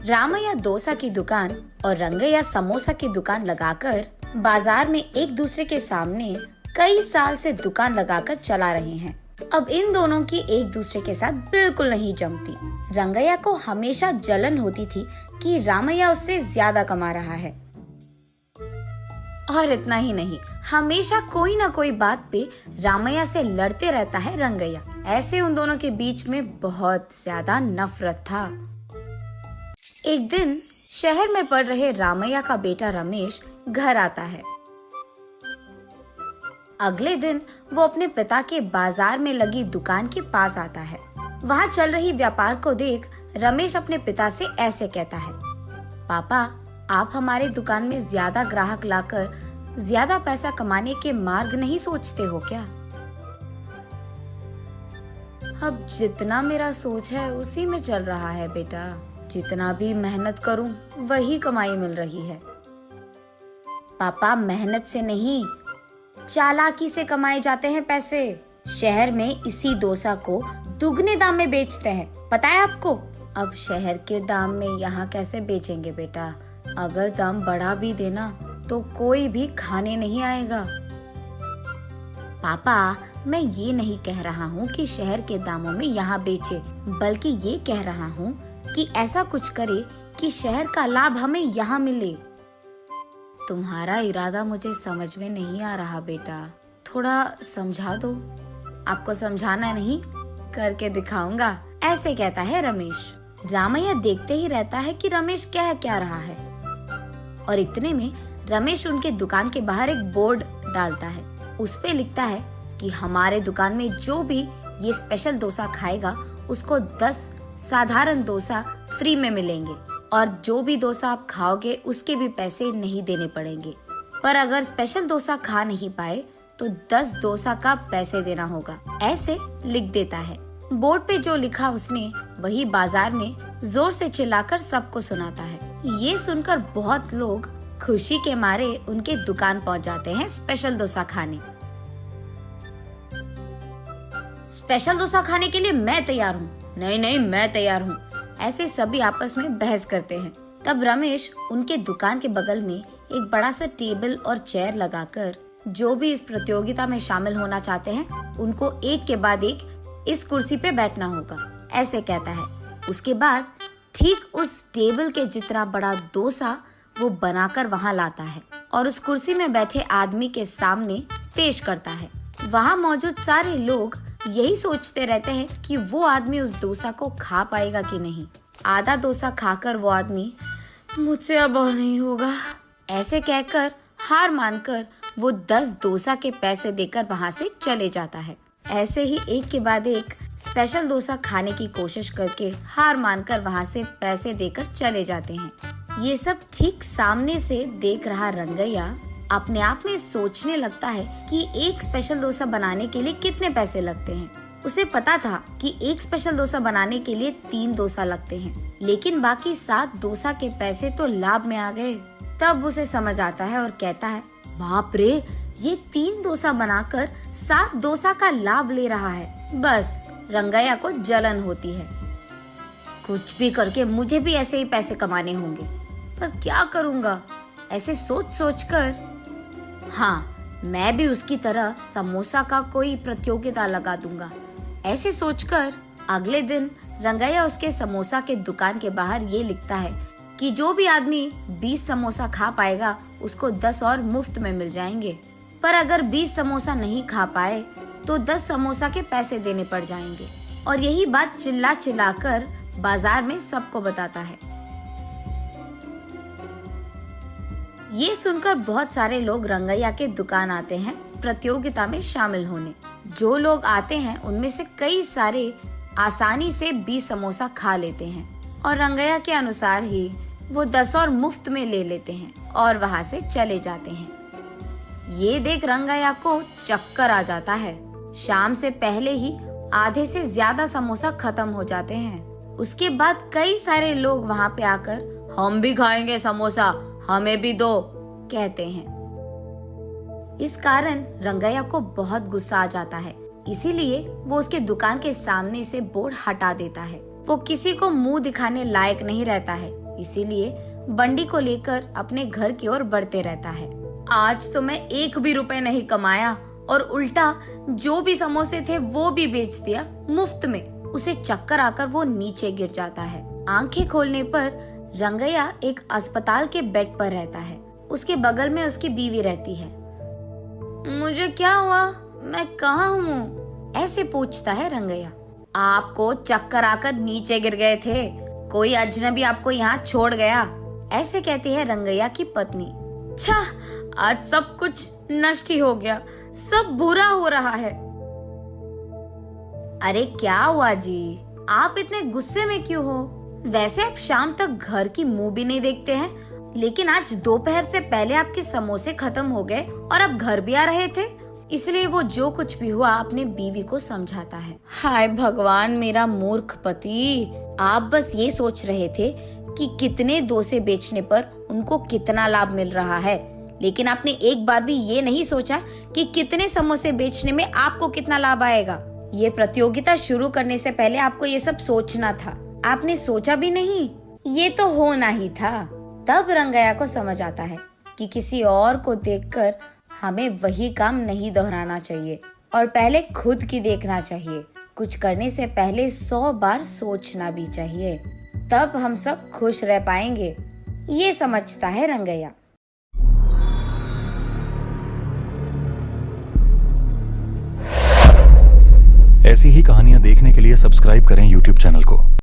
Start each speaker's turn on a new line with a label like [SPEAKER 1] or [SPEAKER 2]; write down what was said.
[SPEAKER 1] रामैया डोसा की दुकान और रंगैया समोसा की दुकान लगाकर बाजार में एक दूसरे के सामने कई साल से दुकान लगाकर चला रहे हैं। अब इन दोनों की एक दूसरे के साथ बिल्कुल नहीं जमती। रंगैया को हमेशा जलन होती थी कि रामैया उससे ज्यादा कमा रहा है। और इतना ही नहीं, हमेशा कोई ना कोई बात पे रामैया से लड़ते रहता है रंगैया। ऐसे उन दोनों के बीच में बहुत ज्यादा नफरत था। एक दिन शहर में पढ़ रहे रामैया का बेटा रमेश घर आता है। अगले दिन वो अपने पिता के बाजार में लगी दुकान के पास आता है। वहाँ चल रही व्यापार को देख रमेश अपने पिता से ऐसे कहता है, पापा, आप हमारे दुकान में ज्यादा ग्राहक लाकर ज्यादा पैसा कमाने के मार्ग नहीं सोचते हो क्या? अब जितना मेरा सोच है उसी में चल रहा है बेटा। जितना भी मेहनत करूं वही कमाई मिल रही है। पापा, मेहनत से नहीं, चालाकी से कमाए जाते हैं पैसे। शहर में इसी डोसा को दुगने दाम में बेचते हैं, पता है आपको? अब शहर के दाम में यहाँ कैसे बेचेंगे बेटा? अगर दाम बढ़ा भी देना तो कोई भी खाने नहीं आएगा। पापा, मैं ये नहीं कह रहा हूँ कि शहर के दामों में यहाँ बेचे, बल्कि ये कह रहा हूँ कि ऐसा कुछ करे कि शहर का लाभ हमें यहाँ मिले। तुम्हारा इरादा मुझे समझ में नहीं आ रहा बेटा, थोड़ा समझा दो। आपको समझाना नहीं, करके दिखाऊंगा, ऐसे कहता है रमेश। रामैया देखते ही रहता है कि रमेश कह क्या रहा है। और इतने में रमेश उनके दुकान के बाहर एक बोर्ड डालता है। उस पे लिखता है कि हमारे दुकान में जो भी ये स्पेशल डोसा खाएगा उसको 10 साधारण डोसा फ्री में मिलेंगे, और जो भी डोसा आप खाओगे उसके भी पैसे नहीं देने पड़ेंगे। पर अगर स्पेशल डोसा खा नहीं पाए तो 10 डोसा का पैसे देना होगा, ऐसे लिख देता है। बोर्ड पे जो लिखा उसने वही बाजार में जोर से चिल्लाकर सबको सुनाता है। ये सुनकर बहुत लोग खुशी के मारे उनके दुकान पहुंच जाते हैं स्पेशल डोसा खाने। स्पेशल डोसा खाने के लिए मैं तैयार हूँ। नहीं नहीं, मैं तैयार हूँ। ऐसे सभी आपस में बहस करते हैं। तब रमेश उनके दुकान के बगल में एक बड़ा सा टेबल और चेयर लगाकर जो भी इस प्रतियोगिता में शामिल होना चाहते हैं उनको एक के बाद एक इस कुर्सी पे बैठना होगा, ऐसे कहता है। उसके बाद ठीक उस टेबल के जितना बड़ा डोसा वो बनाकर वहाँ लाता है और उस कुर्सी में बैठे आदमी के सामने पेश करता है। वहाँ मौजूद सारे लोग यही सोचते रहते हैं कि वो आदमी उस डोसा को खा पाएगा कि नहीं। आधा डोसा खाकर वो आदमी, मुझसे अब और नहीं होगा, ऐसे कहकर हार मानकर वो 10 डोसा के पैसे देकर वहाँ से चले जाता है। ऐसे ही एक के बाद एक स्पेशल डोसा खाने की कोशिश करके हार मानकर वहाँ से पैसे देकर चले जाते हैं। ये सब ठीक सामने से देख रहा रंगैया अपने आप में सोचने लगता है कि एक स्पेशल डोसा बनाने के लिए कितने पैसे लगते हैं। उसे पता था कि एक स्पेशल डोसा बनाने के लिए 3 डोसा लगते हैं, लेकिन बाकी 7 डोसा के पैसे तो लाभ में आ गए। तब उसे समझ आता है और कहता है, बाप रे, ये 3 डोसा बनाकर 7 डोसा का लाभ ले रहा है। बस रंगैया को जलन होती है। कुछ भी करके मुझे भी ऐसे ही पैसे कमाने होंगे, पर क्या करूँगा? ऐसे सोच सोच कर, हाँ, मैं भी उसकी तरह समोसा का कोई प्रतियोगिता लगा दूंगा, ऐसे सोचकर अगले दिन रंगैया उसके समोसा के दुकान के बाहर ये लिखता है कि जो भी आदमी 20 समोसा खा पाएगा उसको 10 और मुफ्त में मिल जाएंगे। पर अगर 20 समोसा नहीं खा पाए तो 10 समोसा के पैसे देने पड़ जाएंगे। और यही बात चिल्ला चिल्ला कर बाजार में सबको बताता है। ये सुनकर बहुत सारे लोग रंगैया के दुकान आते हैं प्रतियोगिता में शामिल होने। जो लोग आते हैं उनमें से कई सारे आसानी से 20 समोसा खा लेते हैं और रंगैया के अनुसार ही वो 10 और मुफ्त में ले लेते हैं और वहाँ से चले जाते हैं। ये देख रंगैया को चक्कर आ जाता है। शाम से पहले ही आधे से ज्यादा समोसा खत्म हो जाते हैं। उसके बाद कई सारे लोग वहाँ पे आकर, हम भी खाएंगे समोसा, हमें भी दो, कहते हैं। इस कारण रंगैया को बहुत गुस्सा आ जाता है, इसीलिए वो उसके दुकान के सामने से बोर्ड हटा देता है। वो किसी को मुंह दिखाने लायक नहीं रहता है, इसीलिए बंडी को लेकर अपने घर की ओर बढ़ते रहता है। आज तो मैं 1 भी रुपए नहीं कमाया और उल्टा जो भी समोसे थे वो भी बेच दिया मुफ्त में। उसे चक्कर आकर वो नीचे गिर जाता है। आंखें खोलने पर रंगैया एक अस्पताल के बेड पर रहता है। उसके बगल में उसकी बीवी रहती है। मुझे क्या हुआ? मैं कहाँ हूँ? ऐसे पूछता है रंगैया। आपको चक्कर आकर नीचे गिर गए थे, कोई अजनबी आपको यहाँ छोड़ गया, ऐसे कहती है रंगैया की पत्नी। छा, आज सब कुछ नष्ट ही हो गया, सब बुरा हो रहा है। अरे क्या हुआ जी, आप इतने गुस्से में क्यों हो? वैसे आप शाम तक घर की मुंह भी नहीं देखते हैं, लेकिन आज दोपहर से पहले आपके समोसे खत्म हो गए और आप घर भी आ रहे थे। इसलिए वो जो कुछ भी हुआ अपने बीवी को समझाता है। हाय भगवान, मेरा मूर्ख पति, आप बस ये सोच रहे थे कि कितने डोसे बेचने पर उनको कितना लाभ मिल रहा है, लेकिन आपने एक बार भी ये नहीं सोचा कि कितने समोसे बेचने में आपको कितना लाभ आएगा। ये प्रतियोगिता शुरू करने से पहले आपको ये सब सोचना था, आपने सोचा भी नहीं। ये तो होना ही था। तब रंगैया को समझ आता है कि किसी और को देखकर हमें वही काम नहीं दोहराना चाहिए और पहले खुद की देखना चाहिए। कुछ करने से पहले 100 बार सोचना भी चाहिए, तब हम सब खुश रह पाएंगे। ये समझता है रंगैया।
[SPEAKER 2] ऐसी ही कहानियां देखने के लिए सब्सक्राइब करें YouTube चैनल को।